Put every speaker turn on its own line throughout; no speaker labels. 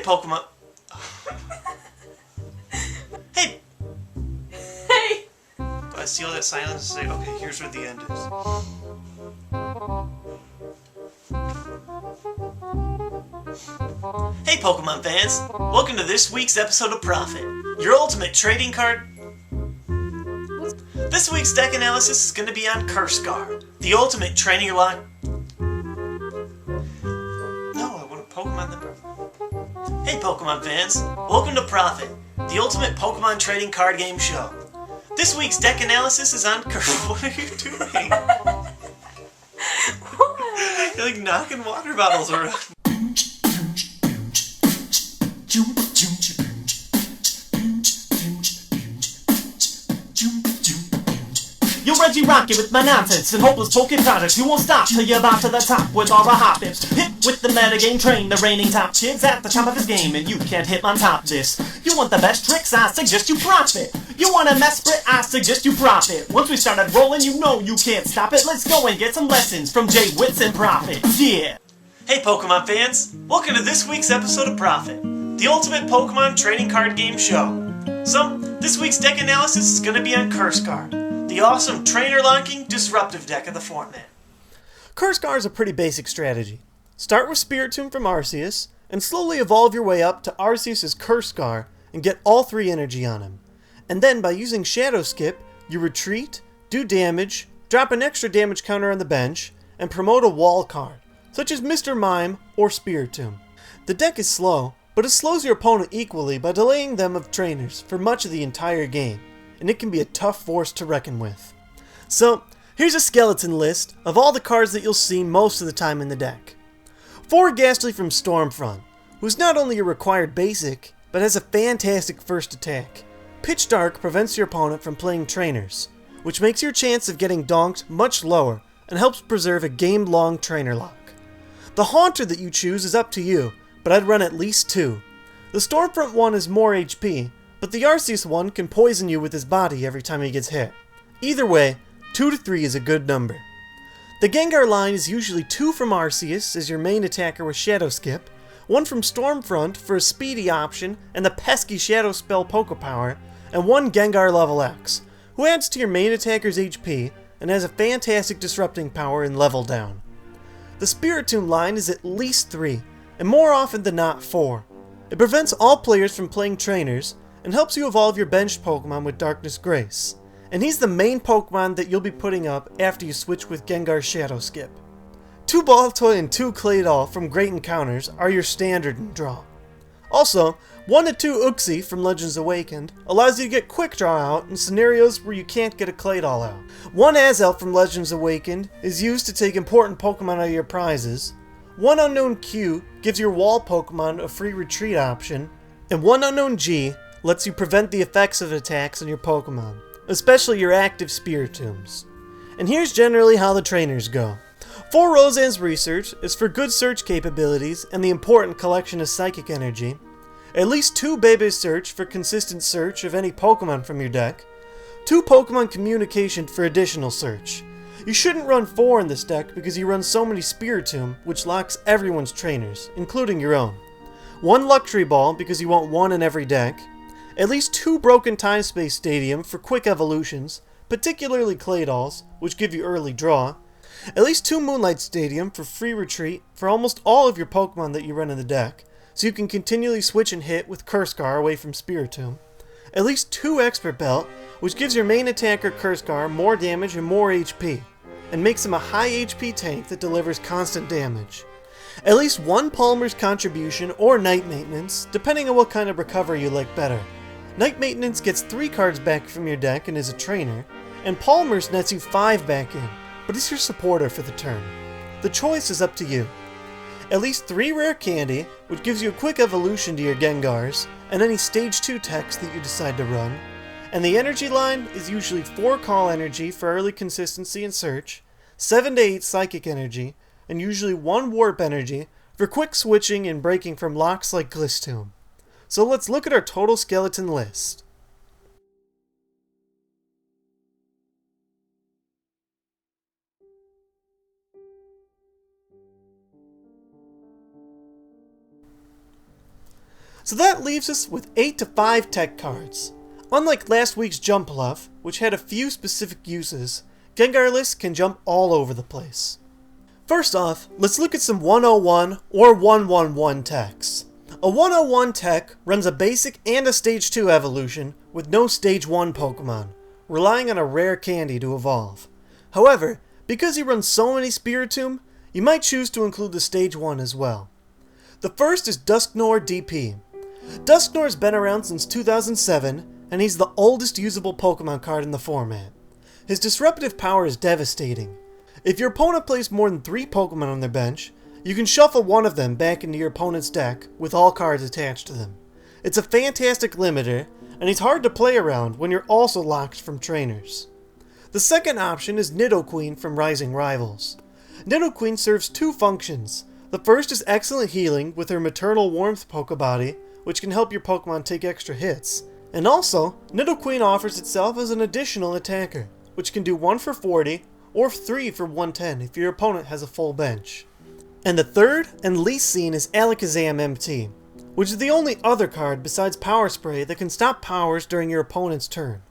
Pokemon. Hey!
Hey!
Do I see all that silence and say, okay, here's where the end is? Hey Pokemon fans! Welcome to this week's episode of Profit, your ultimate trading card. This week's deck analysis is going to be on Cursegar, the ultimate trainer lock. No, I want a Pokemon that. Hey Pokemon fans! Welcome to Profit, the ultimate Pokemon trading card game show. This week's deck analysis is on What are you doing?
What?
You're like knocking water bottles around.
You're Reggie Rocket with my nonsense and hopeless Poke products. You won't stop till you're about to the top with all the hot tips. Hit with the metagame train, the reigning top kids at the top of his game, and you can't hit on top this. You want the best tricks? I suggest you profit. You want a mess split? I suggest you profit. Once we started rolling, you know you can't stop it. Let's go and get some lessons from JWittz and Profit. Yeah!
Hey Pokemon fans! Welcome to this week's episode of Profit, the ultimate Pokemon trading card game show. So, this week's deck analysis is going to be on Cursegar, the awesome trainer-locking, disruptive deck of the format.
Cursegar is a pretty basic strategy. Start with Spiritomb from Arceus, and slowly evolve your way up to Arceus' Cursegar and get all 3 energy on him. And then by using Shadow Skip, you retreat, do damage, drop an extra damage counter on the bench, and promote a wall card, such as Mr. Mime or Spiritomb. The deck is slow, but it slows your opponent equally by delaying them of trainers for much of the entire game, and it can be a tough force to reckon with. So, here's a skeleton list of all the cards that you'll see most of the time in the deck. 4 Ghastly from Stormfront, who's not only a required basic, but has a fantastic first attack. Pitch Dark prevents your opponent from playing trainers, which makes your chance of getting donked much lower and helps preserve a game-long trainer lock. The Haunter that you choose is up to you, but I'd run at least 2. The Stormfront one is more HP, but the Arceus one can poison you with his body every time he gets hit. Either way, 2 to 3 is a good number. The Gengar line is usually 2 from Arceus as your main attacker with Shadow Skip, 1 from Stormfront for a speedy option and the pesky Shadow Spell Pokepower, and 1 Gengar level X, who adds to your main attacker's HP and has a fantastic disrupting power in level down. The Spiritomb line is at least 3, and more often than not 4. It prevents all players from playing trainers, and helps you evolve your benched Pokemon with Darkness Grace, and he's the main Pokemon that you'll be putting up after you switch with Gengar's Shadow Skip. 2 Baltoy and 2 Claydol from Great Encounters are your standard in draw. Also, 1 to 2 Uxie from Legends Awakened allows you to get Quick Draw out in scenarios where you can't get a Claydol out. 1 Azelf from Legends Awakened is used to take important Pokemon out of your prizes, 1 Unknown Q gives your wall Pokemon a free retreat option, and 1 Unknown G lets you prevent the effects of attacks on your Pokemon, especially your active Spiritombs. And here's generally how the trainers go. 4 Roseanne's Research is for good search capabilities and the important collection of Psychic Energy. At least 2 Bebe's Search for consistent search of any Pokemon from your deck. 2 Pokemon Communication for additional search. You shouldn't run 4 in this deck because you run so many Spiritomb, which locks everyone's trainers, including your own. 1 Luxury Ball because you want 1 in every deck. At least 2 Broken Time Space Stadium for quick evolutions, particularly Claydol's, which give you early draw. At least 2 Moonlight Stadium for free retreat for almost all of your Pokemon that you run in the deck, so you can continually switch and hit with Cursegar away from Spiritomb. At least 2 Expert Belt, which gives your main attacker Cursegar more damage and more HP, and makes him a high HP tank that delivers constant damage. At least 1 Palmer's Contribution or Night Maintenance, depending on what kind of recovery you like better. Night Maintenance gets 3 cards back from your deck and is a trainer, and Palmer's nets you 5 back in, but is your supporter for the turn. The choice is up to you. At least 3 Rare Candy, which gives you a quick evolution to your Gengars, and any Stage 2 techs that you decide to run. And the energy line is usually 4 Call Energy for early consistency and search, 7 to 8 Psychic Energy, and usually 1 Warp Energy for quick switching and breaking from locks like Glistomb. So let's look at our total skeleton list. So that leaves us with 8 to 5 tech cards. Unlike last week's Jumpluff, which had a few specific uses, Gengar lists can jump all over the place. First off, let's look at some 101 or 111 techs. A 101 tech runs a basic and a Stage 2 evolution with no Stage 1 Pokemon, relying on a rare candy to evolve. However, because he runs so many Spiritomb, you might choose to include the Stage 1 as well. The first is Dusknoir DP. Dusknoir's been around since 2007, and he's the oldest usable Pokemon card in the format. His disruptive power is devastating. If your opponent plays more than 3 Pokemon on their bench, you can shuffle one of them back into your opponent's deck with all cards attached to them. It's a fantastic limiter, and he's hard to play around when you're also locked from trainers. The second option is Nidoqueen from Rising Rivals. Nidoqueen serves 2 functions. The first is excellent healing with her Maternal Warmth Pokebody, which can help your Pokemon take extra hits. And also, Nidoqueen offers itself as an additional attacker, which can do 1 for 40 or 3 for 110 if your opponent has a full bench. And the third and least seen is Alakazam MT, which is the only other card besides Power Spray that can stop powers during your opponent's turn.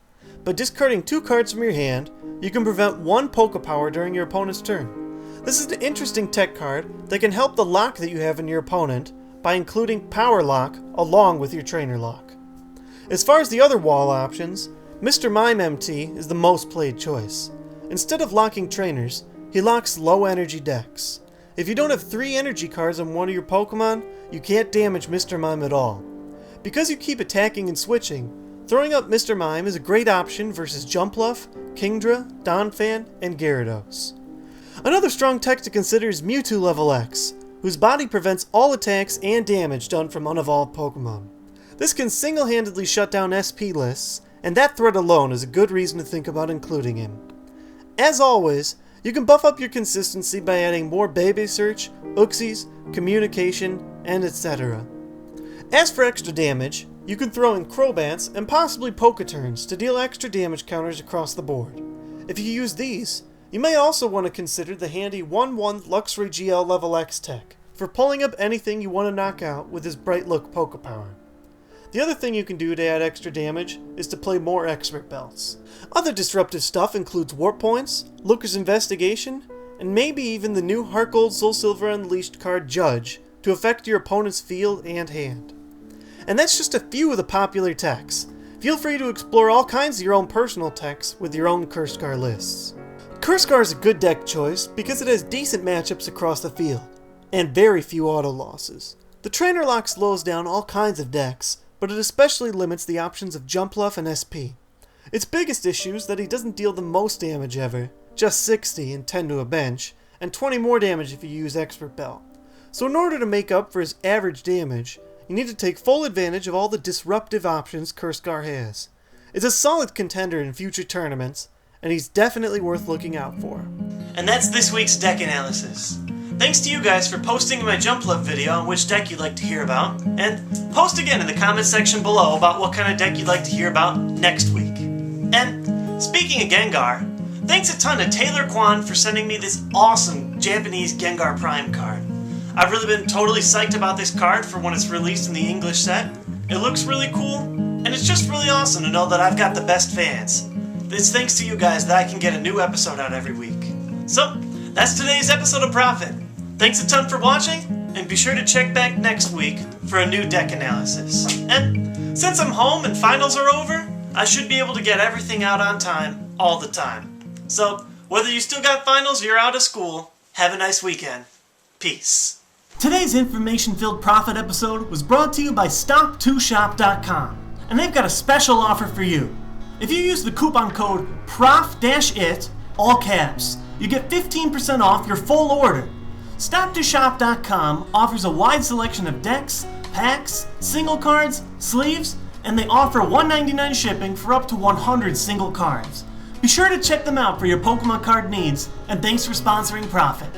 By discarding 2 cards from your hand, you can prevent 1 Pokepower during your opponent's turn. This is an interesting tech card that can help the lock that you have in your opponent by including Power Lock along with your Trainer Lock. As far as the other wall options, Mr. Mime MT is the most played choice. Instead of locking trainers, he locks low energy decks. If you don't have 3 energy cards on one of your Pokemon, you can't damage Mr. Mime at all. Because you keep attacking and switching, throwing up Mr. Mime is a great option versus Jumpluff, Kingdra, Donphan, and Gyarados. Another strong tech to consider is Mewtwo level X, whose body prevents all attacks and damage done from unevolved Pokemon. This can single-handedly shut down SP lists, and that threat alone is a good reason to think about including him. As always, you can buff up your consistency by adding more Baby Search, Uxies, Communication, and etc. As for extra damage, you can throw in Crobats and possibly Poketurns to deal extra damage counters across the board. If you use these, you may also want to consider the handy 1-1 Luxray GL level X tech for pulling up anything you want to knock out with his Bright Look Pokepower. The other thing you can do to add extra damage is to play more Expert Belts. Other disruptive stuff includes Warp Points, Looker's Investigation, and maybe even the new Heart Gold Soul Silver Unleashed card Judge to affect your opponent's field and hand. And that's just a few of the popular techs. Feel free to explore all kinds of your own personal techs with your own Cursegar lists. Cursegar is a good deck choice because it has decent matchups across the field, and very few auto losses. The Trainer Lock slows down all kinds of decks, but it especially limits the options of Jumpluff and SP. Its biggest issue is that he doesn't deal the most damage ever, just 60 and 10 to a bench, and 20 more damage if you use Expert Belt. So in order to make up for his average damage, you need to take full advantage of all the disruptive options Cursegar has. It's a solid contender in future tournaments, and he's definitely worth looking out for.
And that's this week's deck analysis. Thanks to you guys for posting in my Jumpluff video on which deck you'd like to hear about, and post again in the comment section below about what kind of deck you'd like to hear about next week. And speaking of Gengar, thanks a ton to Taylor Kwan for sending me this awesome Japanese Gengar Prime card. I've really been totally psyched about this card for when it's released in the English set. It looks really cool, and it's just really awesome to know that I've got the best fans. It's thanks to you guys that I can get a new episode out every week. So, that's today's episode of Profit. Thanks a ton for watching, and be sure to check back next week for a new deck analysis. And since I'm home and finals are over, I should be able to get everything out on time, all the time. So, whether you still got finals or you're out of school, have a nice weekend. Peace.
Today's information-filled Profit episode was brought to you by Stop2Shop.com, and they've got a special offer for you. If you use the coupon code PROF-IT, all caps, you get 15% off your full order. Stop2Shop.com offers a wide selection of decks, packs, single cards, sleeves, and they offer $1.99 shipping for up to 100 single cards. Be sure to check them out for your Pokemon card needs, and thanks for sponsoring Profit.